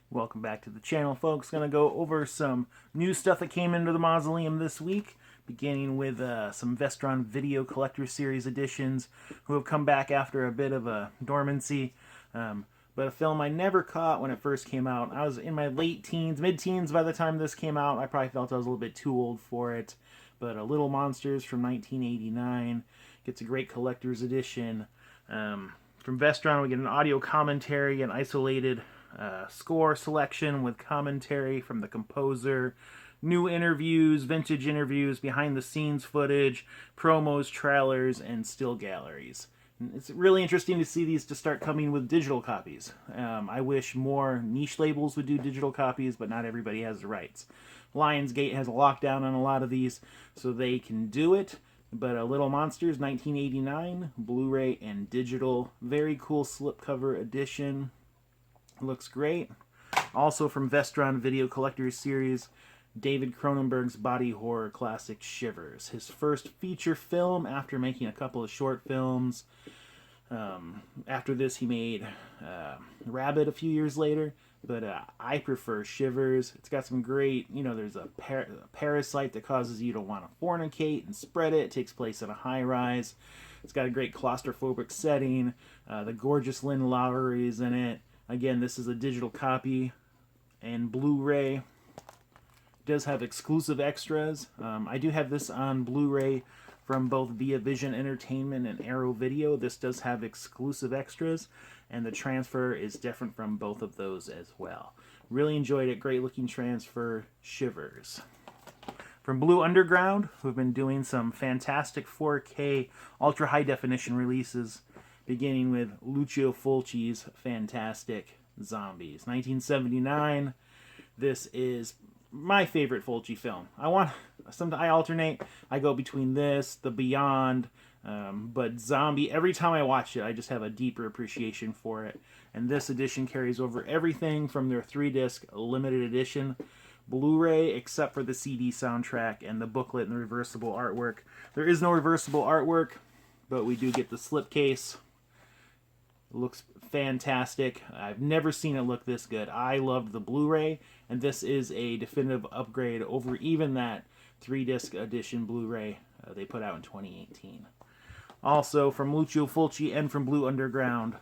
Welcome back to the channel, folks. Gonna go over some new stuff that came into the mausoleum this week, beginning with some Vestron Video Collector Series editions, who have come back after a bit of a dormancy. But a film I never caught when it first came out. I was in my late teens, mid-teens by the time this came out. I probably felt I was a little bit too old for it. But Little Monsters from 1989 gets a great collector's edition. From Vestron, we get an audio commentary, an isolated score selection with commentary from the composer, new interviews, vintage interviews, behind-the-scenes footage, promos, trailers, and still galleries. It's really interesting to see these to start coming with digital copies. I wish more niche labels would do digital copies, but not everybody has the rights. Lionsgate has a lockdown on a lot of these, so they can do it. But Little Monsters, 1989, Blu-ray and digital. Very cool slipcover edition. Looks great. Also from Vestron Video Collectors Series, David Cronenberg's body horror classic Shivers. His first feature film after making a couple of short films. After this he made Rabbit a few years later, but I prefer Shivers. It's got some great, there's a parasite that causes you to want to fornicate and spread it. It takes place in a high-rise. It's got a great claustrophobic setting. The gorgeous Lynn Lowry is in it. Again, this is a digital copy, and Blu-ray does have exclusive extras. I do have this on Blu-ray from both Via Vision Entertainment and Arrow Video. This does have exclusive extras, and the transfer is different from both of those as well. Really enjoyed it. Great looking transfer. Shivers. From Blue Underground, who've been doing some fantastic 4K ultra high definition releases, beginning with Lucio Fulci's fantastic Zombies. 1979. This is my favorite Fulci film. I alternate. I go between this, The Beyond, but Zombie, every time I watch it, I just have a deeper appreciation for it. And this edition carries over everything from their 3-disc limited edition Blu-ray, except for the CD soundtrack and the booklet and the reversible artwork. There is no reversible artwork, but we do get the slipcase. It looks fantastic. I've never seen it look this good. I loved the Blu-ray, and this is a definitive upgrade over even that 3-disc edition Blu-ray they put out in 2018. Also, from Lucio Fulci and from Blue Underground,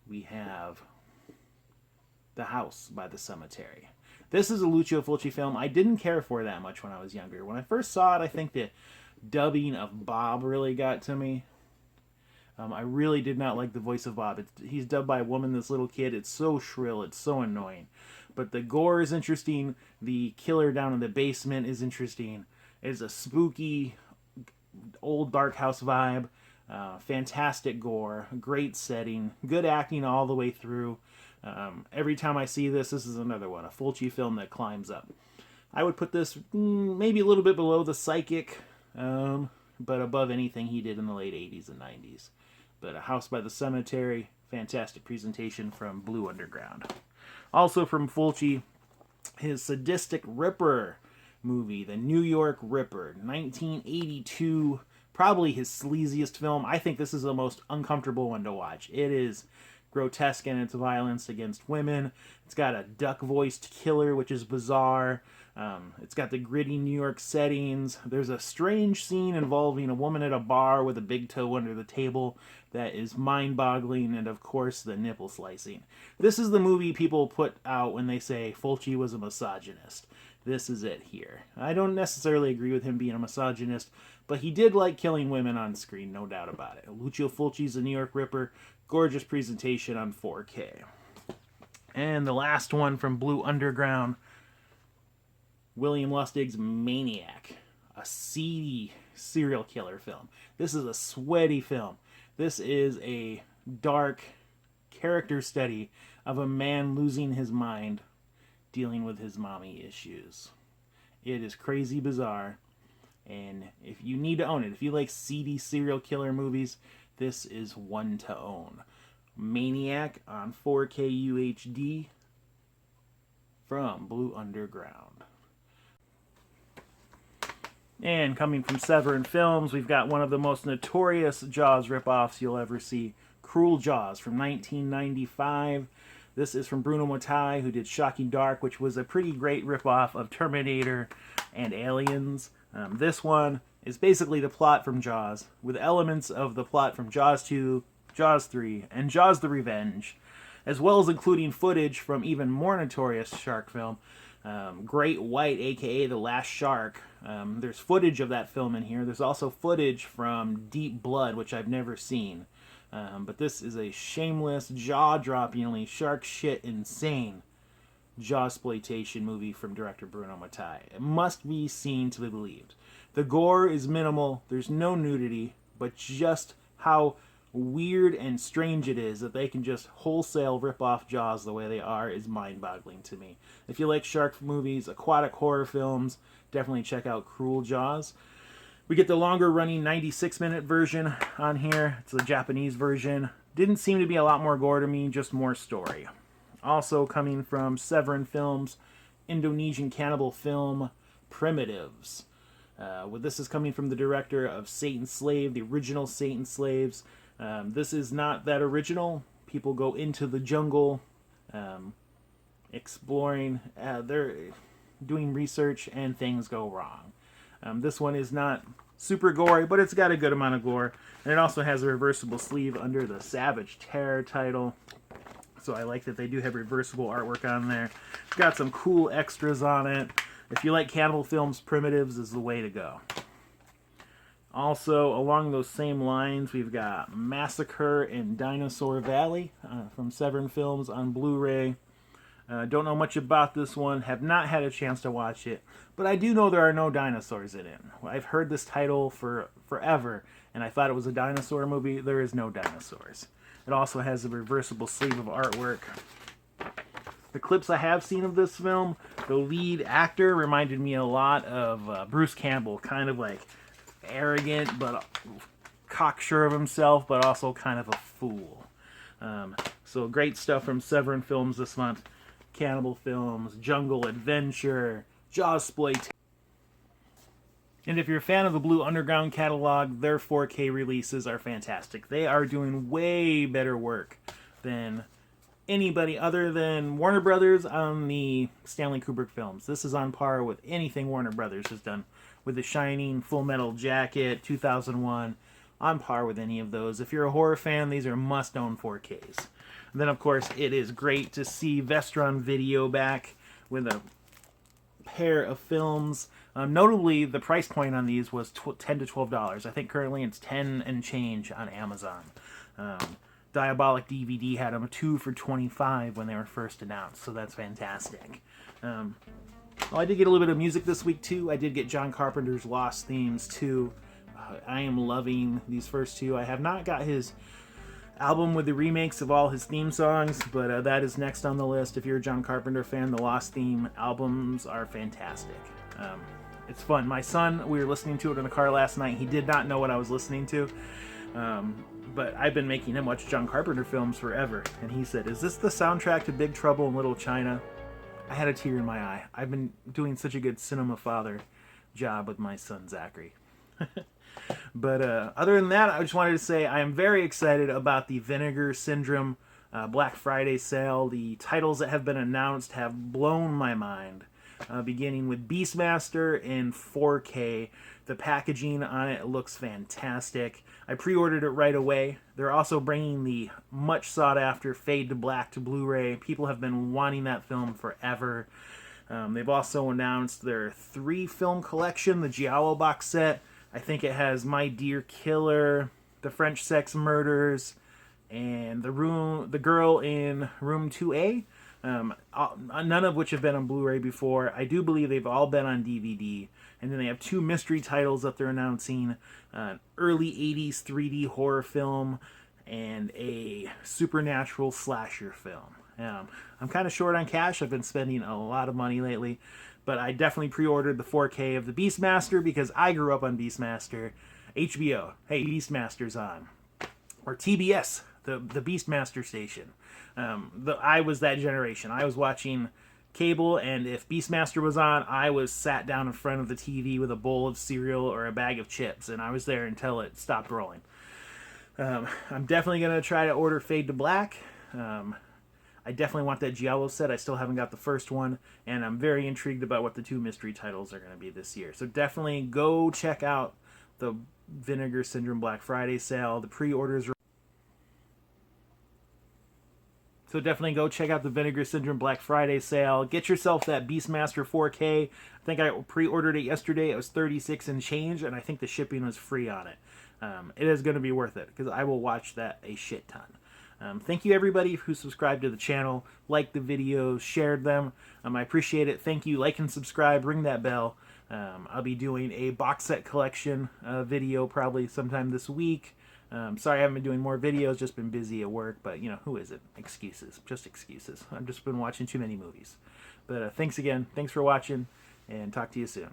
we have The House by the Cemetery. This is a Lucio Fulci film I didn't care for that much when I was younger. When I first saw it, I think the dubbing of Bob really got to me. I really did not like the voice of Bob. He's dubbed by a woman, this little kid. It's so shrill. It's so annoying. But the gore is interesting. The killer down in the basement is interesting. It's a spooky, old dark house vibe. Fantastic gore. Great setting. Good acting all the way through. Every time I see this is another one. A Fulci film that climbs up. I would put this maybe a little bit below The Psychic, but above anything he did in the late 80s and 90s. But A House by the Cemetery, fantastic presentation from Blue Underground. Also from Fulci, his sadistic Ripper movie, The New York Ripper, 1982, probably his sleaziest film. I think this is the most uncomfortable one to watch. It is grotesque in its violence against women. It's got a duck-voiced killer, which is bizarre. It's got the gritty New York settings. There's a strange scene involving a woman at a bar with a big toe under the table that is mind-boggling, and of course the nipple slicing. This is the movie people put out when they say Fulci was a misogynist. This is it here. I don't necessarily agree with him being a misogynist, but he did like killing women on screen, no doubt about it. Lucio Fulci's The New York Ripper, gorgeous presentation on 4K. And the last one from Blue Underground, William Lustig's Maniac, a seedy serial killer film. This is a sweaty film. This is a dark character study of a man losing his mind, dealing with his mommy issues. It is crazy bizarre, and if you need to own it, if you like seedy serial killer movies, this is one to own. Maniac on 4K UHD from Blue Underground. And coming from Severin Films, we've got one of the most notorious Jaws ripoffs you'll ever see, Cruel Jaws from 1995. This is from Bruno Mattei, who did Shocking Dark, which was a pretty great ripoff of Terminator and Aliens. This one is basically the plot from Jaws, with elements of the plot from Jaws 2, Jaws 3, and Jaws the Revenge, as well as including footage from even more notorious shark film, Great White, aka The Last Shark. There's footage of that film in here. There's also footage from Deep Blood, which I've never seen. But this is a shameless, jaw-droppingly, shark shit insane Jawsploitation movie from director Bruno Mattei. It must be seen to be believed. The gore is minimal, there's no nudity, but just how weird and strange it is that they can just wholesale rip off Jaws the way they are is mind-boggling to me. If you like shark movies, aquatic horror films, definitely check out Cruel Jaws. We get the longer-running 96-minute version on here. It's the Japanese version. Didn't seem to be a lot more gore to me, just more story. Also coming from Severin Films, Indonesian cannibal film, Primitives. This is coming from the director of Satan's Slave, the original Satan's Slaves. This is not that original. People go into the jungle, exploring. They're doing research, and things go wrong. This one is not super gory, but it's got a good amount of gore. And it also has a reversible sleeve under the Savage Terror title. So I like that they do have reversible artwork on there. It's got some cool extras on it. If you like cannibal films, Primitives is the way to go. Also, along those same lines, we've got Massacre in Dinosaur Valley from Severin Films on Blu-ray. Don't know much about this one, have not had a chance to watch it, but I do know there are no dinosaurs in it. I've heard this title for forever, and I thought it was a dinosaur movie. There is no dinosaurs. It also has a reversible sleeve of artwork. The clips I have seen of this film, the lead actor reminded me a lot of Bruce Campbell, kind of like arrogant, but cocksure of himself, but also kind of a fool. So great stuff from Severin Films this month. Cannibal films, jungle adventure, Jawsploitation. And if you're a fan of the Blue Underground catalog, their 4K releases are fantastic. They are doing way better work than anybody other than Warner Brothers on the Stanley Kubrick films. This is on par with anything Warner Brothers has done with The Shining, Full Metal Jacket, 2001, on par with any of those. If you're a horror fan, these are must-own 4Ks. And then, of course, it is great to see Vestron Video back with a pair of films. Notably, the price point on these was $10 to $12. I think currently it's 10 and change on Amazon. Diabolic DVD had them 2 for $25 when they were first announced, so that's fantastic. I did get a little bit of music this week, too. I did get John Carpenter's Lost themes, too. I am loving these first two. I have not got his album with the remakes of all his theme songs, but that is next on the list. If you're a John Carpenter fan, the Lost theme albums are fantastic. It's fun. My son, we were listening to it in the car last night. He did not know what I was listening to, but I've been making him watch John Carpenter films forever, and he said, "Is this the soundtrack to Big Trouble in Little China?" I had a tear in my eye. I've been doing such a good cinema father job with my son, Zachary. But other than that, I just wanted to say I am very excited about the Vinegar Syndrome Black Friday sale. The titles that have been announced have blown my mind, beginning with Beastmaster in 4K. The packaging on it looks fantastic. I pre-ordered it right away. They're also bringing the much sought-after Fade to Black to Blu-ray. People have been wanting that film forever. They've also announced their 3-film collection, the Giallo Box Set. I think it has My Dear Killer, The French Sex Murders, and the girl in Room 2A. None of which have been on Blu-ray before. I do believe they've all been on DVD. And then they have 2 mystery titles that they're announcing. An early 80s 3D horror film and a supernatural slasher film. I'm kind of short on cash. I've been spending a lot of money lately. But I definitely pre-ordered the 4K of the Beastmaster because I grew up on Beastmaster. HBO, hey, Beastmaster's on. Or TBS, the Beastmaster station. I was that generation. I was watching cable, and if Beastmaster was on, I was sat down in front of the TV with a bowl of cereal or a bag of chips, and I was there until it stopped rolling. I'm definitely going to try to order Fade to Black. I I definitely want that Giallo set. I still haven't got the first one, and I'm very intrigued about what the 2 mystery titles are going to be this year. So definitely go check out the Vinegar Syndrome Black Friday sale. The pre-orders are... So definitely go check out the Vinegar Syndrome Black Friday sale. Get yourself that Beastmaster 4K. I think I pre-ordered it yesterday. It was $36 and change, and I think the shipping was free on it. It is going to be worth it, because I will watch that a shit ton. Thank you everybody who subscribed to the channel, liked the videos, shared them. I appreciate it. Thank you. Like and subscribe. Ring that bell. I'll be doing a box set collection video probably sometime this week. Sorry I haven't been doing more videos, just been busy at work, but, you know, who is it? Excuses. Just excuses. I've just been watching too many movies. But thanks again. Thanks for watching, and talk to you soon.